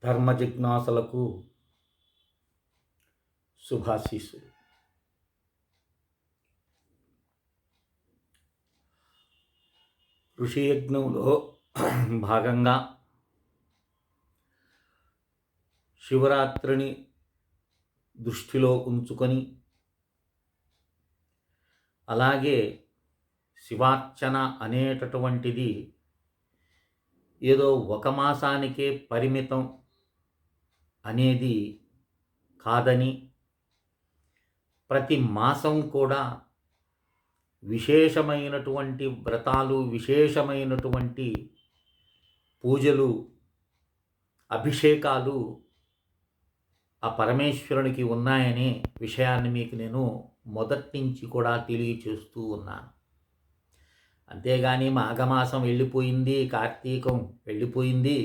ధర్మ జిజ్ఞాసులకు శుభాశీస్సులు. ఋషి యజ్ఞంలో భాగంగా శివరాత్రిని దృష్టిలో ఉంచుకొని అలాగే శివార్చన అనేటటువంటిది ఏదో ఒక మాసానికే పరిమితం అనేది కాదని, ప్రతి మాసం కూడా విశేషమైనటువంటి వ్రతాలు, విశేషమైనటువంటి పూజలు, అభిషేకాలు ఆ పరమేశ్వరునికి ఉన్నాయనే విషయాన్ని మీకు నేను మొదటి నుంచి కూడా తెలియచేస్తూ ఉన్నాను. అంతేగాని మాఘమాసం వెళ్ళిపోయింది, కార్తీకం వెళ్ళిపోయింది,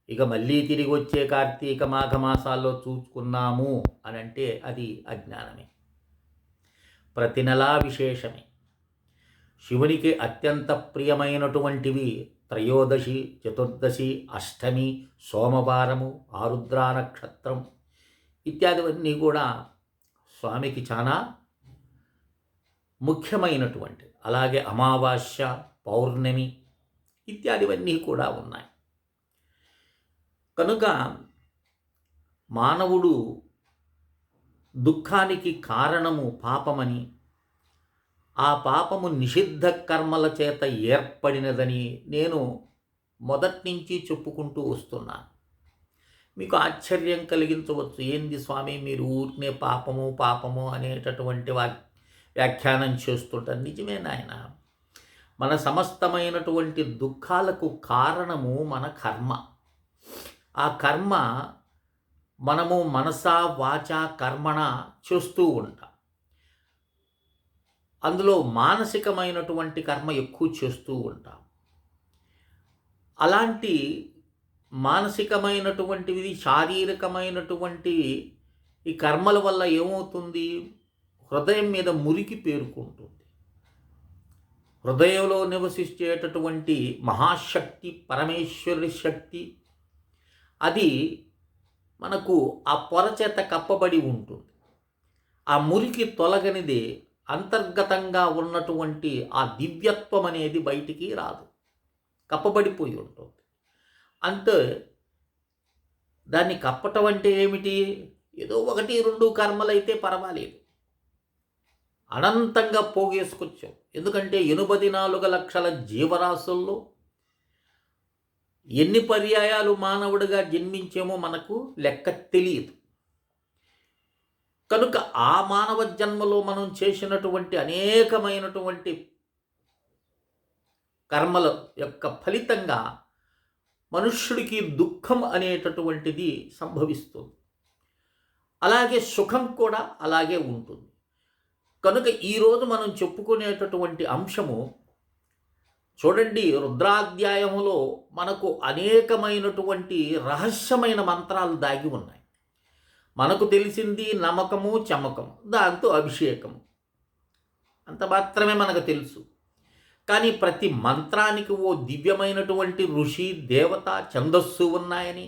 ఇక మళ్ళీ తిరిగి వచ్చే కార్తీక మాఘమాసాల్లో చూసుకున్నాము అని అంటే అది అజ్ఞానమే. ప్రతి నెలా విశేషమే. శివునికి అత్యంత ప్రియమైనటువంటివి త్రయోదశి, చతుర్దశి, అష్టమి, సోమవారము, ఆరుద్రా నక్షత్రం ఇత్యాదివన్నీ కూడా స్వామికి చాలా ముఖ్యమైనటువంటి. అలాగే అమావాస్య, పౌర్ణమి ఇత్యాదివన్నీ కూడా ఉన్నాయి. కనుక మానవుడు దుఃఖానికి కారణము పాపమని, ఆ పాపము నిషిద్ధ కర్మల చేత ఏర్పడినదని నేను మొదటి నుంచి చెప్పుకుంటూ వస్తున్నాను. మీకు ఆశ్చర్యం కలిగించవచ్చు, ఏంది స్వామి మీరు ఊరినే పాపము పాపము అనేటటువంటి వ్యాఖ్యానం చేస్తుంటారు. నిజమే నాయన, మన సమస్తమైనటువంటి దుఃఖాలకు కారణము మన కర్మ. ఆ కర్మ మనము మనసా వాచా కర్మణ చేస్తూ ఉంటాం. అందులో మానసికమైనటువంటి కర్మ ఎక్కువ చేస్తూ ఉంటాం. అలాంటి మానసికమైనటువంటివి, శారీరకమైనటువంటి ఈ కర్మల వల్ల ఏమవుతుంది, హృదయం మీద మురికి పేరుకుంటుంది. హృదయంలో నివసించేటటువంటి మహాశక్తి, పరమేశ్వరి శక్తి, అది మనకు ఆ పొర చేత కప్పబడి ఉంటుంది. ఆ మురికి తొలగనిదే అంతర్గతంగా ఉన్నటువంటి ఆ దివ్యత్వం అనేది బయటికి రాదు, కప్పబడిపోయి ఉంటుంది. అంటే దాన్ని కప్పటం అంటే ఏమిటి, ఏదో 1-2 కర్మలైతే పర్వాలేదు, అనంతంగా పోగేసుకొచ్చాం. ఎందుకంటే 84 లక్షల జీవరాశుల్లో ఎన్ని పర్యాయాలు మానవుడిగా జన్మించేమో మనకు లెక్క తెలియదు. కనుక ఆ మానవ జన్మలో మనం చేసినటువంటి అనేకమైనటువంటి కర్మల యొక్క ఫలితంగా మనుష్యుడికి దుఃఖం అనేటటువంటిది సంభవిస్తుంది. అలాగే సుఖం కూడా అలాగే ఉంటుంది. కనుక ఈరోజు మనం చెప్పుకునేటటువంటి అంశము చూడండి, రుద్రాధ్యాయములో మనకు అనేకమైనటువంటి రహస్యమైన మంత్రాలు దాగి ఉన్నాయి. మనకు తెలిసింది నమ్మకము, చమకము, దాంతో అభిషేకము, అంత మాత్రమే మనకు తెలుసు. కానీ ప్రతి మంత్రానికి ఓ దివ్యమైనటువంటి ఋషి, దేవత, ఛందస్సు ఉన్నాయని,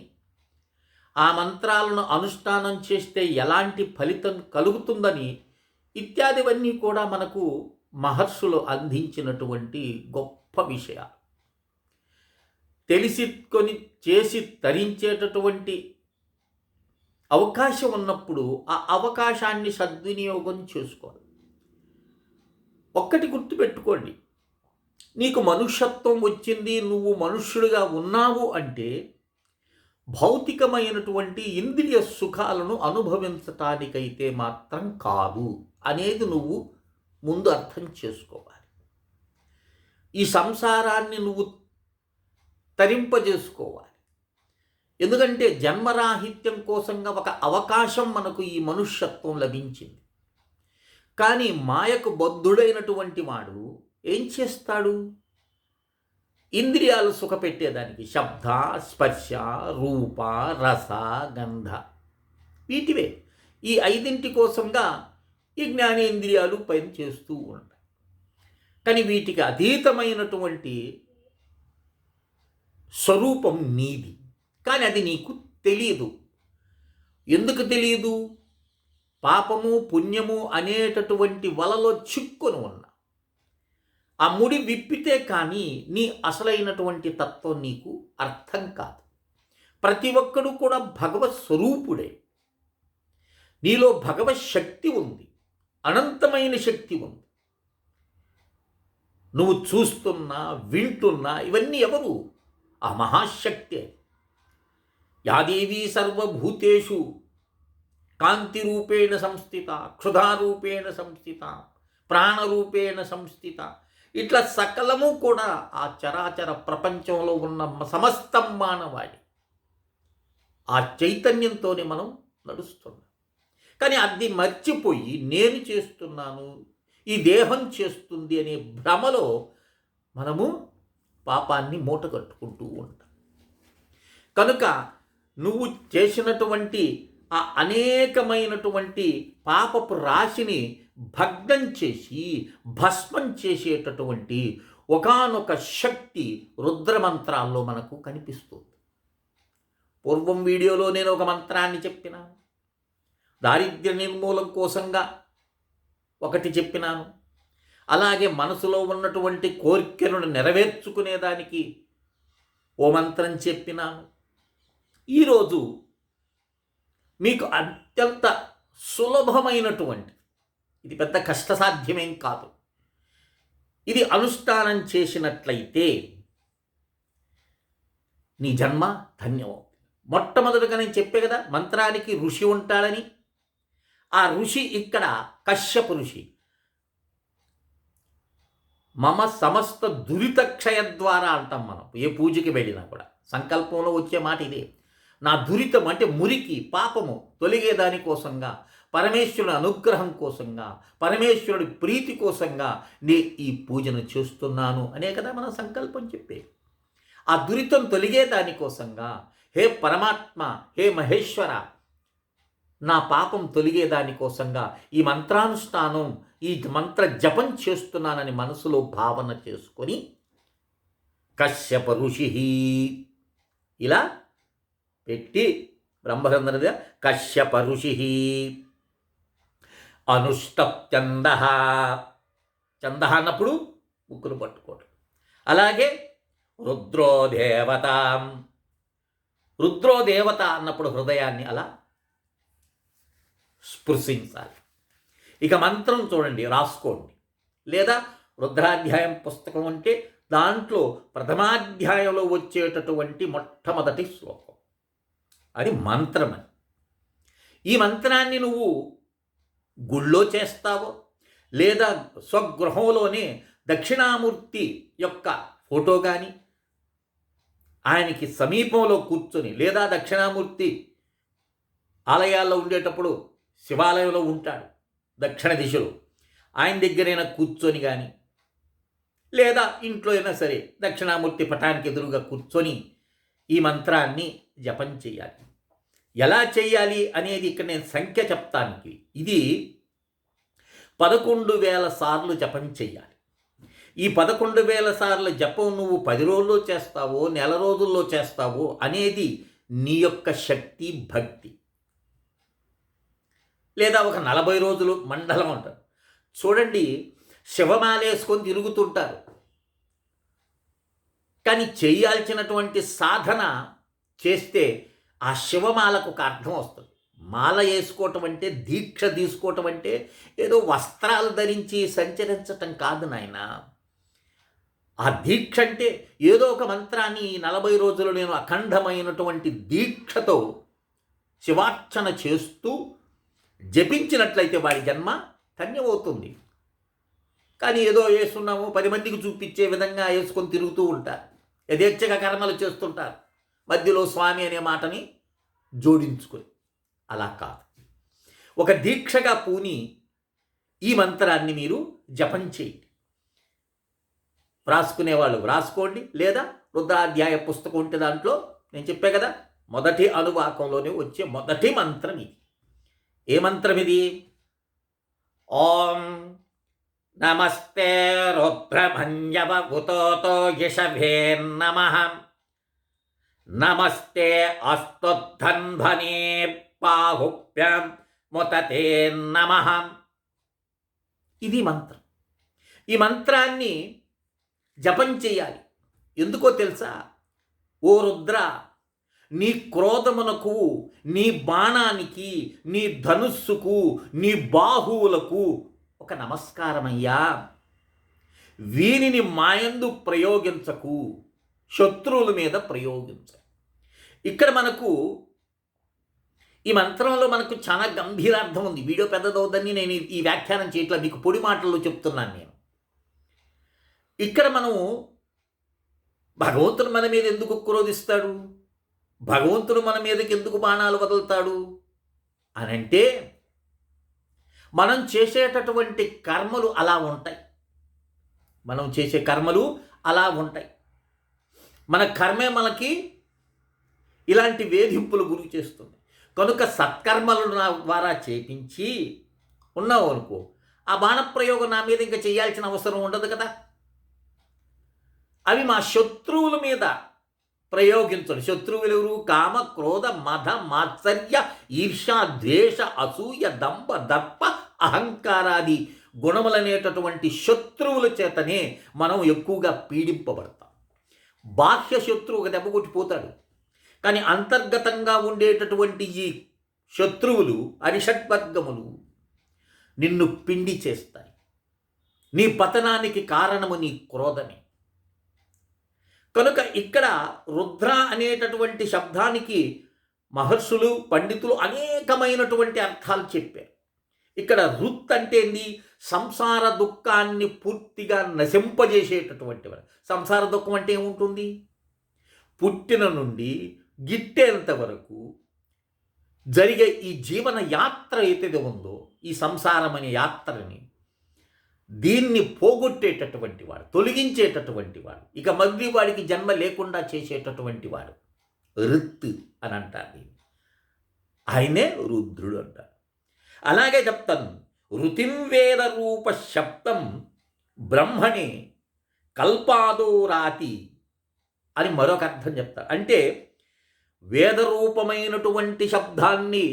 ఆ మంత్రాలను అనుష్ఠానం చేస్తే ఎలాంటి ఫలితం కలుగుతుందని ఇత్యాదివన్నీ కూడా మనకు మహర్షులు అందించినటువంటి గొప్ప విషయాలు. తెలిసికొని చేసి తరించేటటువంటి అవకాశం ఉన్నప్పుడు ఆ అవకాశాన్ని సద్వినియోగం చేసుకోవాలి. ఒక్కటి గుర్తుపెట్టుకోండి, నీకు మనుష్యత్వం వచ్చింది, నువ్వు మనుష్యుడిగా ఉన్నావు అంటే భౌతికమైనటువంటి ఇంద్రియ సుఖాలను అనుభవించటానికైతే మాత్రం కాదు అనేది నువ్వు ముందు అర్థం చేసుకోవాలి. ఈ సంసారాన్ని నువ్వు తరింపజేసుకోవాలి. ఎందుకంటే జన్మరాహిత్యం కోసంగా ఒక అవకాశం మనకు ఈ మనుష్యత్వం లభించింది. కానీ మాయకు బద్ధుడైనటువంటి వాడు ఏం చేస్తాడు, ఇంద్రియాలు సుఖపెట్టేదానికి శబ్ద, స్పర్శ, రూప, రస, గంధ వీటివే ఈ 5 కోసంగా ఈ జ్ఞానేంద్రియాలు పని చేస్తూ ఉంటాయి. కానీ వీటికి అతీతమైనటువంటి స్వరూపం నీది, కానీ అది నీకు తెలియదు. ఎందుకు తెలియదు? పాపము పుణ్యము అనేటటువంటి వలలో చిక్కుని ఉన్నా. ఆ ముడి విప్పితే కానీ నీ అసలైనటువంటి తత్వం నీకు అర్థం కాదు. ప్రతి ఒక్కడు కూడా భగవత్ స్వరూపుడే. నీలో భగవత్ శక్తి ఉంది, అనంతమైన శక్తి ఉంది. నువ్వు చూస్తున్నా వింటున్నా ఇవన్నీ ఎవరు? ఆ మహాశక్తే. యాదేవీ సర్వభూతేషు కాంతిరూపేణ సంస్థిత, క్షుధారూపేణ సంస్థిత, ప్రాణరూపేణ సంస్థిత. ఇట్లా సకలము కూడా ఆ చరాచర ప్రపంచంలో ఉన్న సమస్తం మానవాడి ఆ చైతన్యంతోనే మనం నడుస్తున్నాం. కానీ అది మర్చిపోయి నేను చేస్తున్నాను, ఈ దేహం చేస్తుంది అనే భ్రమలో మనము పాపాన్ని మూటగట్టుకుంటూ ఉంటాం. కనుక నువ్వు చేసినటువంటి ఆ అనేకమైనటువంటి పాపపు రాశిని భగ్నం చేసి భస్మం చేసేటటువంటి ఒకానొక శక్తి రుద్రమంత్రాల్లో మనకు కనిపిస్తుంది. పూర్వం వీడియోలో నేను ఒక మంత్రాన్ని చెప్పినాను. దారిద్ర్య నిర్మూలన కోసంగా ఒకటి చెప్పినాను. అలాగే మనసులో ఉన్నటువంటి కోరికలను నెరవేర్చుకునేదానికి ఓ మంత్రం చెప్పినాను. ఈరోజు మీకు అత్యంత సులభమైనటువంటి, ఇది పెద్ద కష్టసాధ్యమేం కాదు, ఇది అనుష్ఠానం చేసినట్లయితే నీ జన్మ ధన్యమవుతుంది. మొట్టమొదటిగా నేను చెప్పే కదా మంత్రానికి ఋషి ఉంటాడని. ఆ ఋషి ఇక్కడ కశ్యప ఋషి. మమ సమస్త దురితక్షయ ద్వారా అంటాం మనం ఏ పూజకి వెళ్ళినా కూడా. సంకల్పంలో వచ్చే మాట ఇదే. నా దురితం అంటే మురికి పాపము తొలగేదాని కోసంగా, పరమేశ్వరుని అనుగ్రహం కోసంగా, పరమేశ్వరుడి ప్రీతి కోసంగా నే ఈ పూజను చేస్తున్నాను అనే కదా మన సంకల్పం చెప్పే. ఆ దురితం తొలగేదాని కోసంగా, హే పరమాత్మ, హే మహేశ్వర, నా పాపం తొలగేదాని కోసంగా ఈ మంత్రానుష్ఠానం, ఈ మంత్ర జపం చేస్తున్నానని మనసులో భావన చేసుకొని కశ్యప ఋషి ఇలా పెట్టి బ్రహ్మచంద్రుడిగా కశ్యప ఋషి అనుష్టప్చంద. చంద అన్నప్పుడు ముక్కును పట్టుకోవటం. అలాగే రుద్రో దేవత, రుద్రో దేవత అన్నప్పుడు హృదయాన్ని అలా స్పృశించాలి. ఇక మంత్రం చూడండి, రాసుకోండి. లేదా రుద్రాధ్యాయం పుస్తకం అంటే దాంట్లో ప్రథమాధ్యాయంలో వచ్చేటటువంటి మొట్టమొదటి శ్లోకం అది మంత్రమని. ఈ మంత్రాన్ని నువ్వు గుళ్ళో చేస్తావో లేదా స్వగృహంలోనే దక్షిణామూర్తి యొక్క ఫోటో కానీ ఆయనకి సమీపంలో కూర్చొని, లేదా దక్షిణామూర్తి ఆలయాల్లో ఉండేటప్పుడు శివాలయంలో ఉంటాడు దక్షిణ దిశలో, ఆయన దగ్గరైనా కూర్చొని కానీ, లేదా ఇంట్లో అయినా సరే దక్షిణామూర్తి పటానికి ఎదురుగా కూర్చొని ఈ మంత్రాన్ని జపం చేయాలి. ఎలా చేయాలి అనేది ఇక్కడ నేను సంఖ్య చెప్తానికి. ఇది 11,000 సార్లు జపం చేయాలి. ఈ 11,000 సార్లు జపం నువ్వు 10 రోజుల్లో చేస్తావో నెల రోజుల్లో చేస్తావో అనేది నీ యొక్క శక్తి భక్తి. లేదా ఒక 40 రోజులు మండలం అంటారు చూడండి, శివమాలేసుకొని తిరుగుతుంటారు. కానీ చేయాల్సినటువంటి సాధన చేస్తే ఆ శివమాలకు ఒక అర్థం వస్తుంది. మాల వేసుకోవటం అంటే, దీక్ష తీసుకోవటం అంటే ఏదో వస్త్రాలు ధరించి సంచరించటం కాదు నాయన. ఆ దీక్ష అంటే ఏదో ఒక మంత్రాన్ని 40 రోజులు నేను అఖండమైనటువంటి దీక్షతో శివార్చన చేస్తూ జపించినట్లయితే వాడి జన్మ ధన్యమవుతుంది. కానీ ఏదో వేస్తున్నాము 10 మందికి చూపించే విధంగా వేసుకొని తిరుగుతూ ఉంటారు, యథేచ్ఛగా కర్మలు చేస్తుంటారు, మధ్యలో స్వామి అనే మాటని జోడించుకొని. అలా కాదు. ఒక దీక్షగా పూని ఈ మంత్రాన్ని మీరు జపం చేయండి. వ్రాసుకునేవాళ్ళు వ్రాసుకోండి, లేదా రుద్రాధ్యాయ పుస్తకం ఉంటే దాంట్లో నేను చెప్పే కదా మొదటి అనువాకంలోనే వచ్చే మొదటి మంత్రం ఇది. ఏ మంత్రం ఇది? ఓం నమస్తే రుద్రభంజవ ఉతోతో యశభే నమః నమస్తే అస్తుద్ధన్వనే బాహుభ్యాం ముతతే నమః. ఇది మంత్రం. ఈ మంత్రాన్ని జపం చేయాలి. ఎందుకో తెలుసా? ఓ రుద్ర, నీ క్రోధమునకు, నీ బాణానికి, నీ ధనుస్సుకు, నీ బాహువులకు ఒక నమస్కారమయ్యా. వీనిని మాయందు ప్రయోగించకు, శత్రువుల మీద ప్రయోగించ. ఇక్కడ మనకు ఈ మంత్రంలో మనకు చాలా గంభీరార్థం ఉంది. వీడియో పెద్దదవుదని నేను ఈ వ్యాఖ్యానం చేయట్లా, మీకు పొడి మాటల్లో చెప్తున్నాను నేను. ఇక్కడ మనం భగవంతుడు మన మీద ఎందుకు క్రోధిస్తాడు, భగవంతుడు మన మీదకి ఎందుకు బాణాలు వదులుతాడు అనంటే, మనం చేసేటటువంటి కర్మలు అలా ఉంటాయి. మనం చేసే కర్మలు అలా ఉంటాయి. మన కర్మే మనకి ఇలాంటి వేధింపులు గురి చేస్తుంది. కనుక సత్కర్మలు నా ద్వారా చేపించి ఉన్నావు అనుకో, ఆ బాణప్రయోగం నా మీద ఇంకా చేయాల్సిన అవసరం ఉండదు కదా. అవి మా శత్రువుల మీద ప్రయోగించడు. శత్రువులు ఎవరు? కామ, క్రోధ, మద, మాత్సర్య, ఈర్ష్య, ద్వేష, అసూయ, దంభ, దర్ప, అహంకారాది గుణములనేటటువంటి శత్రువుల చేతనే మనం ఎక్కువగా పీడింపబడతాం. బాహ్య శత్రువు ఒక దెబ్బ కొట్టిపోతాడు, కానీ అంతర్గతంగా ఉండేటటువంటి ఈ శత్రువులు, అరిషడ్వర్గములు నిన్ను పిండి చేస్తాయి. నీ పతనానికి కారణము నీ క్రోధమే. కనుక ఇక్కడ రుద్ర అనేటటువంటి శబ్దానికి మహర్షులు, పండితులు అనేకమైనటువంటి అర్థాలు చెప్పారు. ఇక్కడ రుత్ అంటే ఏంది? సంసార దుఃఖాన్ని పూర్తిగా నశింపజేసేటటువంటి వాడు. సంసార దుఃఖం అంటే ఏముంటుంది? పుట్టిన నుండి గిట్టేంత వరకు జరిగే ఈ జీవన యాత్ర ఏదైతే ఉందో, ఈ సంసారం అనే యాత్రని, దీన్ని పోగొట్టేటటువంటి వాడు, తొలగించేటటువంటి వాడు, ఇక మళ్ళీ వాడికి జన్మ లేకుండా చేసేటటువంటి వాడు రుత్ అని అంటారు. ఆయనే రుద్రుడు అంటారు. అలాగే చెప్తాను, రుతింవేద రూప శబ్దం బ్రహ్మణి కల్పాదో రాతి అని మరొక అర్థం చెప్తారు. అంటే వేదరూపమైనటువంటి శబ్దాన్ని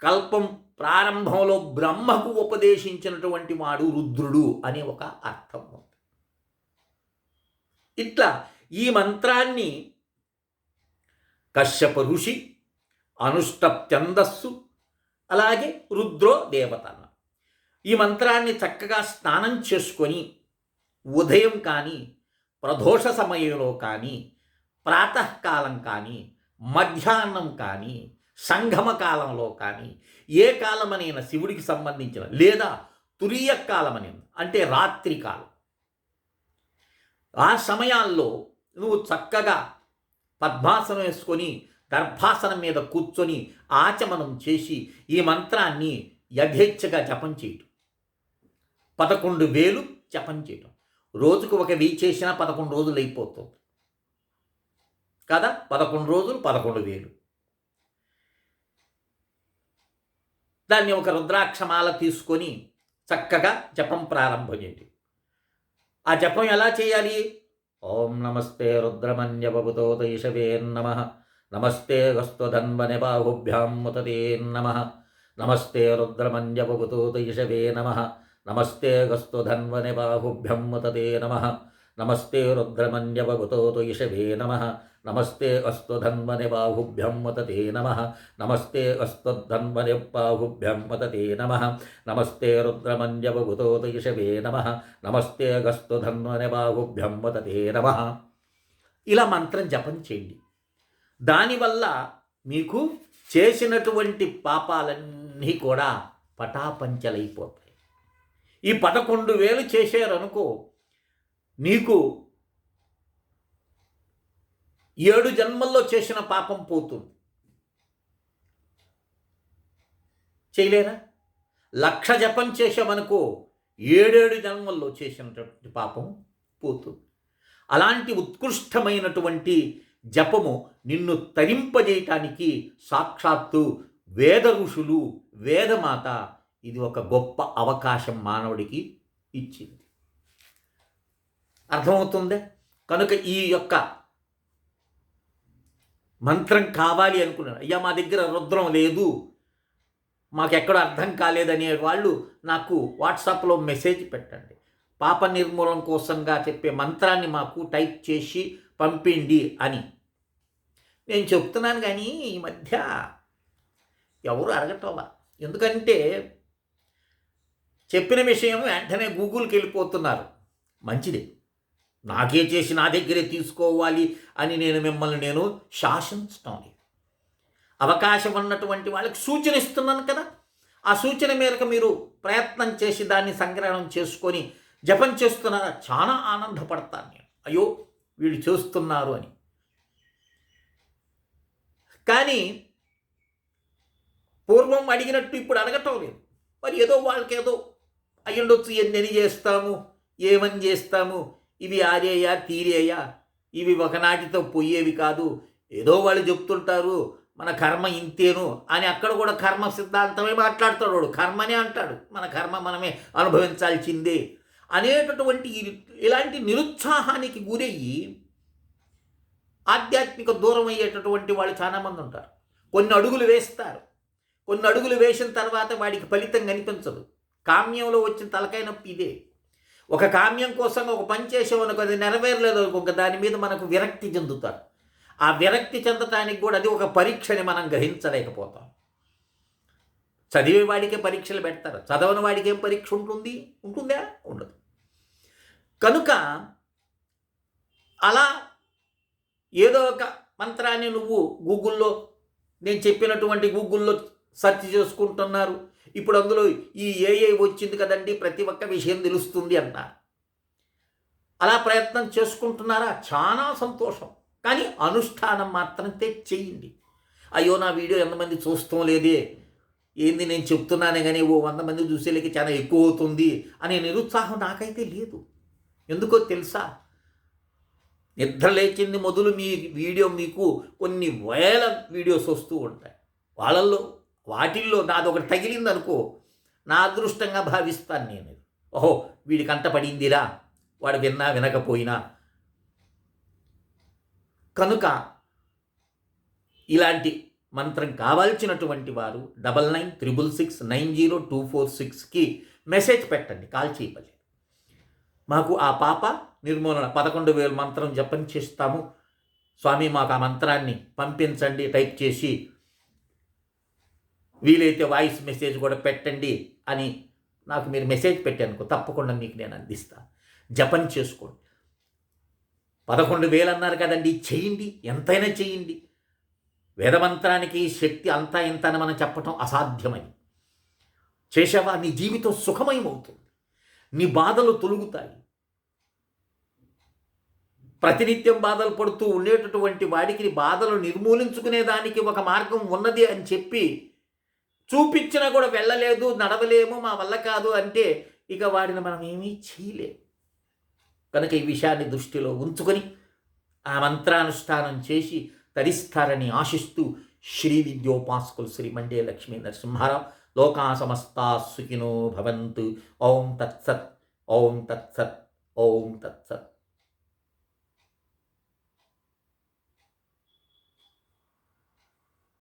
కల్పం ప్రారంభంలో బ్రహ్మకు ఉపదేశించినటువంటి వాడు రుద్రుడు అనే ఒక అర్థం ఉంది. ఇట్లా ఈ మంత్రాన్ని కశ్యప ఋషి, అనుష్టప్ ఛందస్సు, అలాగే రుద్రో దేవత అన్న. ఈ మంత్రాన్ని చక్కగా స్నానం చేసుకొని ఉదయం కానీ, ప్రదోష సమయంలో కానీ, ప్రాతకాలం కానీ, మధ్యాహ్నం కానీ, సంగమ కాలంలో కానీ, ఏ కాలమైనా శివుడికి సంబంధించిన, లేదా తురీయ కాలమని అంటే రాత్రి కాలం, ఆ సమయాల్లో నువ్వు చక్కగా పద్మాసనం వేసుకొని దర్భాసనం మీద కూర్చొని ఆచమనం చేసి ఈ మంత్రాన్ని యథేచ్ఛగా జపం చేయటం. 11,000 జపం చేయటం. రోజుకు 1,000 చేసినా 11 రోజులు అయిపోతుంది కదా. 11 రోజులు 11,000. దాన్ని ఒక రుద్రాక్షమాల తీసుకొని చక్కగా జపం ప్రారంభం చేయండి. ఆ జపం ఎలా చేయాలి? ఓం నమస్తే రుద్రమన్యబుతో దైషవే నమః. నమస్తే గస్త్వధన్వనే బాహుభ్యాం ముతతే నమః. నమస్తే రుద్రమన్యబుతో దైషవే నమః. నమస్తే గస్త్వధన్వనే బాహుభ్యాం ముతతే నమః. నమస్తే రుద్రమన్యబుతో దైషవే నమః. నమస్తే అస్త్వధన్వనే బాహుభ్యాం ముతతే నమః. నమస్తే అస్త్వధన్వనే బాహుభ్యాం ముతతే నమః. నమస్తే రుద్రమన్యబుతో దైషవే నమః. నమస్తే గస్త్వధన్వనే బాహుభ్యాం ముతతే నమః. ఇలా మంత్రం జపం చేయండి. దానివల్ల మీకు చేసినటువంటి పాపాలన్నీ కూడా పటాపంచలైపోతాయి. ఈ 11,000 చేశారనుకో, నీకు 7 జన్మల్లో చేసిన పాపం పోతుంది. చేయలేరా? 1,00,000 జపం చేసామనుకో, 7 జన్మల్లో చేసినటువంటి పాపం పోతుంది. అలాంటి ఉత్కృష్టమైనటువంటి జపము నిన్ను తరింపజేయటానికి సాక్షాత్తు వేద ఋషులు, వేదమాత ఇది ఒక గొప్ప అవకాశం మానవుడికి ఇచ్చింది. అర్థమవుతుందే? కనుక ఈ యొక్క మంత్రం కావాలి అనుకున్నాను. అయ్యా మా దగ్గర రుద్రం లేదు, మాకెక్కడో అర్థం కాలేదనే వాళ్ళు నాకు వాట్సాప్లో మెసేజ్ పెట్టండి. పాప నిర్మూలన కోసంగా చెప్పే మంత్రాన్ని మాకు టైప్ చేసి పంపిండి అని నేను చెప్తున్నాను. కానీ ఈ మధ్య ఎవరు అడగటంలా. ఎందుకంటే చెప్పిన విషయం వెంటనే గూగుల్కి వెళ్ళిపోతున్నారు. మంచిది, నాకే చేసి నా దగ్గరే తీసుకోవాలి అని నేను శాసించటం లేదు. అవకాశం ఉన్నటువంటి వాళ్ళకి సూచన ఇస్తున్నాను కదా, ఆ సూచన మేరకు మీరు ప్రయత్నం చేసి దాన్ని సంగ్రహణం చేసుకొని జపం చేస్తున్నారా, చాలా ఆనందపడతాను నేను. అయ్యో వీళ్ళు చేస్తున్నారు అని. కానీ పూర్వం అడిగినట్టు ఇప్పుడు అడగటం లేదు. మరి ఏదో వాళ్ళకేదో అయ్యుండొచ్చు, ఎన్ని చేస్తాము, ఏమని చేస్తాము, ఇవి ఆరేయా తీరేయా, ఇవి ఒకనాటితో పోయేవి కాదు, ఏదో వాళ్ళు చెప్తుంటారు మన కర్మ ఇంతేను అని. అక్కడ కూడా కర్మ సిద్ధాంతమే మాట్లాడతాడు వాడు, కర్మనే అంటాడు. మన కర్మ మనమే అనుభవించాల్సిందే అనేటటువంటి ఇలాంటి నిరుత్సాహానికి గురయ్యి ఆధ్యాత్మిక దూరం అయ్యేటటువంటి వాళ్ళు చాలామంది ఉంటారు. కొన్ని అడుగులు వేస్తారు, కొన్ని అడుగులు వేసిన తర్వాత వాడికి ఫలితం కనిపించదు. కామ్యంలో వచ్చిన తలకాయ నొప్పి ఇదే. ఒక కామ్యం కోసం ఒక పని చేసేవనుకో, అది నెరవేరలేదు ఒక దాని మీద మనకు విరక్తి చెందుతారు. ఆ విరక్తి చెందటానికి కూడా అది ఒక పరీక్షని మనం గ్రహించలేకపోతాం. చదివే వాడికే పరీక్షలు పెడతారు, చదవని వాడికి ఏం పరీక్ష ఉంటుందా? ఉండదు. కనుక అలా ఏదో ఒక మంత్రాన్ని నువ్వు గూగుల్లో, నేను చెప్పినటువంటి గూగుల్లో సెర్చ్ చేసుకుంటున్నారు. ఇప్పుడు అందులో ఈ ఏఐ వచ్చింది కదండి, ప్రతి ఒక్క విషయం తెలుస్తుంది అన్నారు. అలా ప్రయత్నం చేసుకుంటున్నారా? చాలా సంతోషం. కానీ అనుష్ఠానం మాత్రం చేయండి. అయ్యో నా వీడియో ఎంతమంది చూస్తాం లేదే, ఏంది నేను చెప్తున్నానే కానీ 100 మంది చూసేలకి చాలా ఎక్కువ అవుతుంది అనే నిరుత్సాహం నాకైతే లేదు. ఎందుకో తెలుసా? నిద్ర లేచింది మొదలు మీ వీడియో మీకు కొన్ని వేల వీడియోస్ వస్తూ ఉంటాయి. వాటిల్లో నాదొకటి తగిలింది అనుకో, నా అదృష్టంగా భావిస్తాను నేను. ఓహో వీడికి అంట పడిందిరా, వాడు విన్నా వినకపోయినా. కనుక ఇలాంటి మంత్రం కావాల్సినటువంటి వారు 9966690246కి మెసేజ్ పెట్టండి, కాల్ చేయబడి. మాకు ఆ పాప నిర్మూలన 11,000 మంత్రం జపం చేస్తాము స్వామి, మాకు ఆ మంత్రాన్ని పంపించండి టైప్ చేసి, వీలైతే వాయిస్ మెసేజ్ కూడా పెట్టండి అని నాకు మీరు మెసేజ్ పెట్టానుకో, తప్పకుండా మీకు నేను అందిస్తాను. జపం చేసుకోండి. 11,000 అన్నారు కదండి, చేయండి, ఎంతైనా చేయండి. వేదమంత్రానికి శక్తి అంతా ఇంత అని మనం చెప్పటం అసాధ్యమని. చేసావా, నీ జీవితం సుఖమయమవుతుంది, నీ బాధలు తొలుగుతాయి. ప్రతినిత్యం బాధలు పడుతూ ఉండేటటువంటి వాడికి బాధలు నిర్మూలించుకునేదానికి ఒక మార్గం ఉన్నది అని చెప్పి చూపించినా కూడా వెళ్ళలేదు, నడవలేము, మా వల్ల కాదు అంటే ఇక వాడిని మనం ఏమీ చేయలేము. కనుక ఈ విషయాన్ని దృష్టిలో ఉంచుకొని ఆ మంత్రానుష్ఠానం చేసి తరిస్తారని ఆశిస్తూ శ్రీ విద్యోపాసకులు శ్రీ మండే లక్ష్మీ నరసింహారావు లోకా సమస్తా సుఖినో భవంతు. ఓం తత్సత్, ఓం తత్సత్, ఓం తత్సత్.